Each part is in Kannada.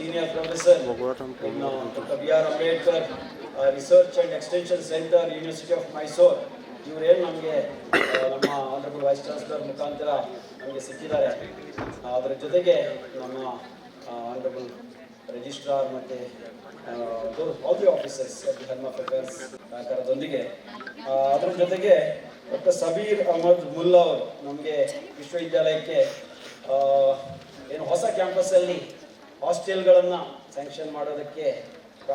senior professor in Dr. B.R. Ambedkar Research and Extension Center, University of Mysore. ಇವರೇನು ನಮಗೆ ನಮ್ಮ ಆನರಬಲ್ ವೈಸ್ ಚಾನ್ಸಲರ್ ಮುಖಾಂತರ ನಮಗೆ ಸಿಕ್ಕಿದ್ದಾರೆ. ಅದರ ಜೊತೆಗೆ ನಮ್ಮ ಆನರಬಲ್ ರಿಜಿಸ್ಟ್ರಾರ್ ಮತ್ತು all the officers Helm of affairs ಸಹಕಾರದೊಂದಿಗೆ ಅದರ ಜೊತೆಗೆ ಡಾಕ್ಟರ್ ಸಬೀರ್ ಅಹಮದ್ ಮುಲ್ಲಾ ಅವರು ನಮಗೆ ವಿಶ್ವವಿದ್ಯಾಲಯಕ್ಕೆ ಏನು ಹೊಸ ಕ್ಯಾಂಪಸ್ಸಲ್ಲಿ ಹಾಸ್ಟೆಲ್ಗಳನ್ನು ಸ್ಯಾಂಕ್ಷನ್ ಮಾಡೋದಕ್ಕೆ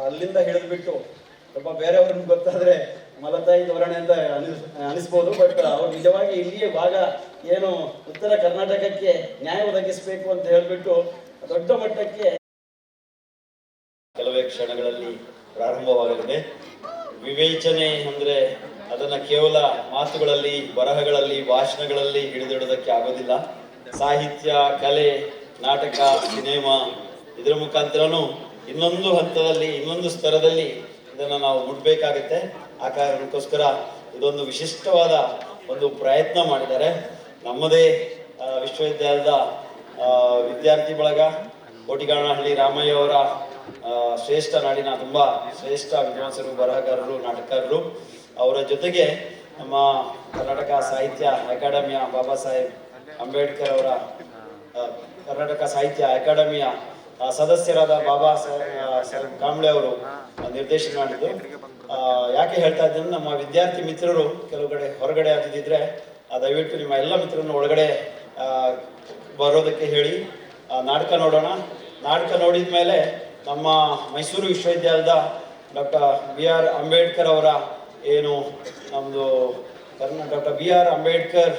ಅಲ್ಲಿಂದ ಹಿಡಿದುಬಿಟ್ಟು ಸ್ವಲ್ಪ ಬೇರೆಯವ್ರನ್ನ ಗೊತ್ತಾದರೆ ಮಲತಾಯಿ ಧೋರಣೆ ಅಂತ ಅನಿಸ್ಬೋದು. ಬಟ್ ಅವ್ರು ನಿಜವಾಗಿ ಇಲ್ಲಿಯೇ ಭಾಗ ಏನು ಉತ್ತರ ಕರ್ನಾಟಕಕ್ಕೆ ನ್ಯಾಯ ಒದಗಿಸಬೇಕು ಅಂತ ಹೇಳಿಬಿಟ್ಟು ದೊಡ್ಡ ಮಟ್ಟಕ್ಕೆ ಕೆಲವೇ ಕ್ಷಣಗಳಲ್ಲಿ ಪ್ರಾರಂಭವಾಗಲಿದೆ. ವಿವೇಚನೆ ಅಂದರೆ ಅದನ್ನು ಕೇವಲ ಮಾತುಗಳಲ್ಲಿ, ಬರಹಗಳಲ್ಲಿ, ಭಾಷಣಗಳಲ್ಲಿ ಹಿಡಿದಿಡೋದಕ್ಕೆ ಆಗೋದಿಲ್ಲ. ಸಾಹಿತ್ಯ, ಕಲೆ, ನಾಟಕ, ಸಿನಿಮಾ ಇದರ ಮುಖಾಂತರನೂ ಇನ್ನೊಂದು ಹಂತದಲ್ಲಿ, ಇನ್ನೊಂದು ಸ್ತರದಲ್ಲಿ ಇದನ್ನು ನಾವು ಮುಟ್ಬೇಕಾಗುತ್ತೆ. ಆ ಕಾರಣಕ್ಕೋಸ್ಕರ ಇದೊಂದು ವಿಶಿಷ್ಟವಾದ ಒಂದು ಪ್ರಯತ್ನ ಮಾಡಿದ್ದಾರೆ. ನಮ್ಮದೇ ವಿಶ್ವವಿದ್ಯಾಲಯದ ವಿದ್ಯಾರ್ಥಿ ಬಳಗ, ಕೋಟಿಗಾಣಹಳ್ಳಿ ರಾಮಯ್ಯ ಅವರ ಶ್ರೇಷ್ಠ ನಾಡಿನ ತುಂಬ ಶ್ರೇಷ್ಠ ವಿದ್ವಾಂಸರು, ಬರಹಗಾರರು, ನಾಟಕಕಾರರು, ಅವರ ಜೊತೆಗೆ ನಮ್ಮ ಕರ್ನಾಟಕ ಸಾಹಿತ್ಯ ಅಕಾಡೆಮಿಯ ಬಾಬಾ ಸಾಹೇಬ್ ಅಂಬೇಡ್ಕರ್ ಅವರ ಕರ್ನಾಟಕ ಸಾಹಿತ್ಯ ಅಕಾಡೆಮಿಯ ಸದಸ್ಯರಾದ ಬಾಬಾ ಸಾಹೇಬ್ ಕಾಂಬ್ಳೆ ಅವರು ನಿರ್ದೇಶನ ಮಾಡಿದ್ದು. ಯಾಕೆ ಹೇಳ್ತಾ ಇದ್ದೇನೆ, ನಮ್ಮ ವಿದ್ಯಾರ್ಥಿ ಮಿತ್ರರು ಕೆಲವು ಕಡೆ ಹೊರಗಡೆ ಆಗಿದ್ದಿದ್ರೆ ದಯವಿಟ್ಟು ನಿಮ್ಮ ಎಲ್ಲ ಮಿತ್ರರನ್ನು ಒಳಗಡೆ ಬರೋದಕ್ಕೆ ಹೇಳಿ ನಾಟಕ ನೋಡೋಣ. ನಾಟಕ ನೋಡಿದ ಮೇಲೆ ನಮ್ಮ ಮೈಸೂರು ವಿಶ್ವವಿದ್ಯಾಲಯದ ಡಾಕ್ಟರ್ B.R. ಅಂಬೇಡ್ಕರ್ ಅವರ ಏನು ನಮ್ಮದು doctor B.R. Ambedkar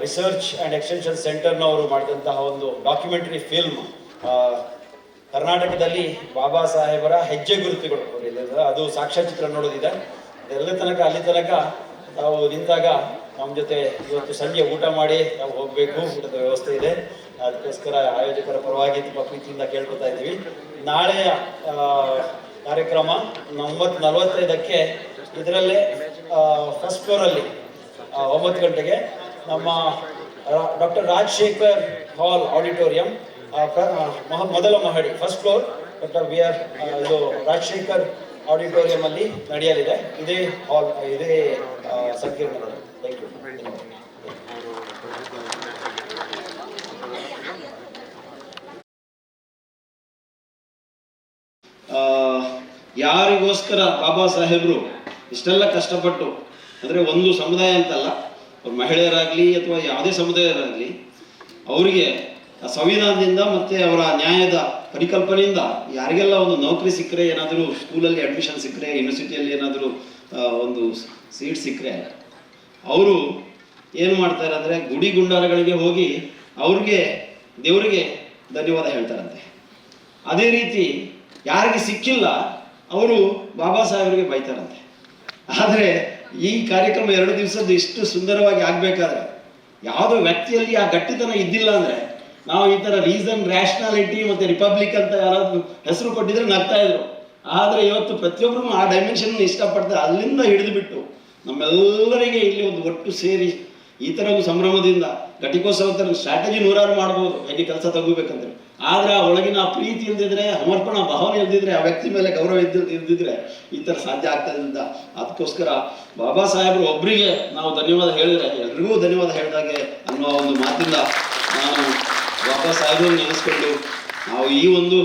research and extension ಸೆಂಟರ್ನವರು ಮಾಡಿದಂತಹ ಒಂದು ಡಾಕ್ಯುಮೆಂಟರಿ ಫಿಲ್ಮ್ ಕರ್ನಾಟಕದಲ್ಲಿ ಬಾಬಾ ಸಾಹೇಬರ ಹೆಜ್ಜೆ ಗುರುತುಗಳು ಅದು ಸಾಕ್ಷ್ಯಚಿತ್ರ ನೋಡೋದಿದೆ. ಎಲ್ಲ ತನಕ ಅಲ್ಲಿ ತನಕ ನಾವು ನಿಂತಾಗ ನಮ್ಮ ಜೊತೆ ಇವತ್ತು ಸಂಜೆ ಊಟ ಮಾಡಿ ನಾವು ಹೋಗಬೇಕು, ಊಟದ ವ್ಯವಸ್ಥೆ ಇದೆ. ಅದಕ್ಕೋಸ್ಕರ ಆಯೋಜಕರ ಪರವಾಗಿ ತುಂಬ ಪ್ರೀತಿಯಿಂದ ಕೇಳ್ಕೊತಾ ಇದ್ದೀವಿ. ನಾಳೆಯ ಕಾರ್ಯಕ್ರಮ 9:45ಕ್ಕೆ ಇದರಲ್ಲೇ ಫಸ್ಟ್ ಫ್ಲೋರಲ್ಲಿ 9 ಗಂಟೆಗೆ ನಮ್ಮ ಡಾಕ್ಟರ್ ರಾಜಶೇಖರ್ ಹಾಲ್ ಆಡಿಟೋರಿಯಂ ಮೊದಲ ಮಹಡಿ ಫಸ್ಟ್ ಫ್ಲೋರ್ ಡಾಕ್ಟರ್ B.R. ಇದು ರಾಜಶೇಖರ್ ಆಡಿಟೋರಿಯಂ ಅಲ್ಲಿ ನಡೆಯಲಿದೆ. ಇದೇ ಹಾಲ್, ಇದೇ ಸಂಕೀರ್ಣಗಳು. Thank you. ಯಾರಿಗೋಸ್ಕರ ಬಾಬಾ ಸಾಹೇಬರು ಇಷ್ಟೆಲ್ಲ ಕಷ್ಟಪಟ್ಟು, ಅಂದರೆ ಒಂದು ಸಮುದಾಯ ಅಂತಲ್ಲ, ಅವ್ರು ಮಹಿಳೆಯರಾಗಲಿ ಅಥವಾ ಯಾವುದೇ ಸಮುದಾಯರಾಗಲಿ, ಅವರಿಗೆ ಸಂವಿಧಾನದಿಂದ ಮತ್ತು ಅವರ ನ್ಯಾಯದ ಪರಿಕಲ್ಪನೆಯಿಂದ ಯಾರಿಗೆಲ್ಲ ಒಂದು ನೌಕರಿ ಸಿಕ್ಕರೆ, ಏನಾದರೂ ಸ್ಕೂಲಲ್ಲಿ ಅಡ್ಮಿಷನ್ ಸಿಕ್ಕರೆ, ಯೂನಿವರ್ಸಿಟಿಯಲ್ಲಿ ಏನಾದರೂ ಒಂದು ಸೀಟ್ ಸಿಕ್ಕರೆ, ಅವರು ಏನು ಮಾಡ್ತಾರೆ ಅಂದರೆ ಗುಡಿ ಗುಂಡಾರಗಳಿಗೆ ಹೋಗಿ ಅವ್ರಿಗೆ ದೇವರಿಗೆ ಧನ್ಯವಾದ ಹೇಳ್ತಾರಂತೆ. ಅದೇ ರೀತಿ ಯಾರಿಗೆ ಸಿಕ್ಕಿಲ್ಲ ಅವರು ಬಾಬಾ ಸಾಹೇಬರಿಗೆ ಬೈತಾರಂತೆ. ಆದರೆ ಈ ಕಾರ್ಯಕ್ರಮ 2 ದಿವಸದ್ದು ಇಷ್ಟು ಸುಂದರವಾಗಿ ಆಗಬೇಕಾದ್ರೆ ಯಾವುದೋ ವ್ಯಕ್ತಿಯಲ್ಲಿ ಆ ಗಟ್ಟಿತನ ಇದ್ದಿಲ್ಲ ಅಂದರೆ ನಾವು ಈ ಥರ ರೀಸನ್, ರ್ಯಾಷನಾಲಿಟಿ ಮತ್ತು ರಿಪಬ್ಲಿಕ್ ಅಂತ ಯಾರಾದ್ರೂ ಹೆಸರು ಕೊಟ್ಟಿದ್ರೆ ನಗ್ತಾ ಇದ್ರು. ಆದರೆ ಇವತ್ತು ಪ್ರತಿಯೊಬ್ಬರು ಆ ಡೈಮೆನ್ಷನ್ ಇಷ್ಟಪಡ್ತಾರೆ. ಅಲ್ಲಿಂದ ಹಿಡಿದುಬಿಟ್ಟು ನಮ್ಮೆಲ್ಲರಿಗೆ ಇಲ್ಲಿ ಒಂದು ಒಟ್ಟು ಸೇರಿ ಈ ಥರ ಒಂದು ಸಂಭ್ರಮದಿಂದ ಘಟಿಕೋತ್ಸವ ಥರ ಸ್ಟ್ರಾಟಜಿ 100 ಮಾಡ್ಬೋದು, ಹೇಗೆ ಕೆಲಸ ತಗೋಬೇಕಂದ್ರೆ. ಆದರೆ ಆ ಒಳಗಿನ ಆ ಪ್ರೀತಿ ಇಲ್ದಿದ್ರೆ, ಸಮರ್ಪಣಾ ಭಾವನೆ ಇಲ್ದಿದ್ರೆ, ಆ ವ್ಯಕ್ತಿ ಮೇಲೆ ಗೌರವ ಇಲ್ದಿದ್ರೆ ಈ ಥರ ಸಾಧ್ಯ ಆಗ್ತದಿಂದ. ಅದಕ್ಕೋಸ್ಕರ ಬಾಬಾ ಸಾಹೇಬರು ಒಬ್ಬರಿಗೆ ನಾವು ಧನ್ಯವಾದ ಹೇಳಿದರೆ ಎಲ್ರಿಗೂ ಧನ್ಯವಾದ ಹೇಳಿದಾಗೆ ಅನ್ನೋ ಒಂದು ಮಾತಿಂದ ನಾನು ಬಾಬಾ ಸಾಹೇಬರನ್ನು ನೆನೆಸ್ಕೊಂಡು ನಾವು ಈ ಒಂದು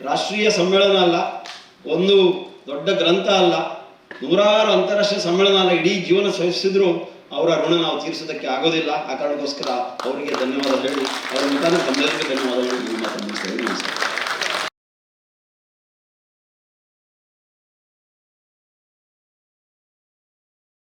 ರಾಷ್ಟ್ರೀಯ ಸಮ್ಮೇಳನ ಅಲ್ಲ, ಒಂದು ದೊಡ್ಡ ಗ್ರಂಥ ಅಲ್ಲ, 100 ಅಂತಾರಾಷ್ಟ್ರೀಯ ಸಮ್ಮೇಳನ ಅಲ್ಲ, ಇಡೀ ಜೀವನ ಸಹಿಸಿದ್ರು ಅವರ ಋಣ ನಾವು ತೀರಿಸೋದಕ್ಕೆ ಆಗೋದಿಲ್ಲ. ಆ ಕಾರಣಕ್ಕೋಸ್ಕರ ಅವರಿಗೆ ಧನ್ಯವಾದ ಹೇಳಿ ಅವರ ಮುಖಾಂತರ ತಮ್ಮೆಲ್ಲರಿಗೂ ಧನ್ಯವಾದಗಳು. ನಮಸ್ಕಾರ.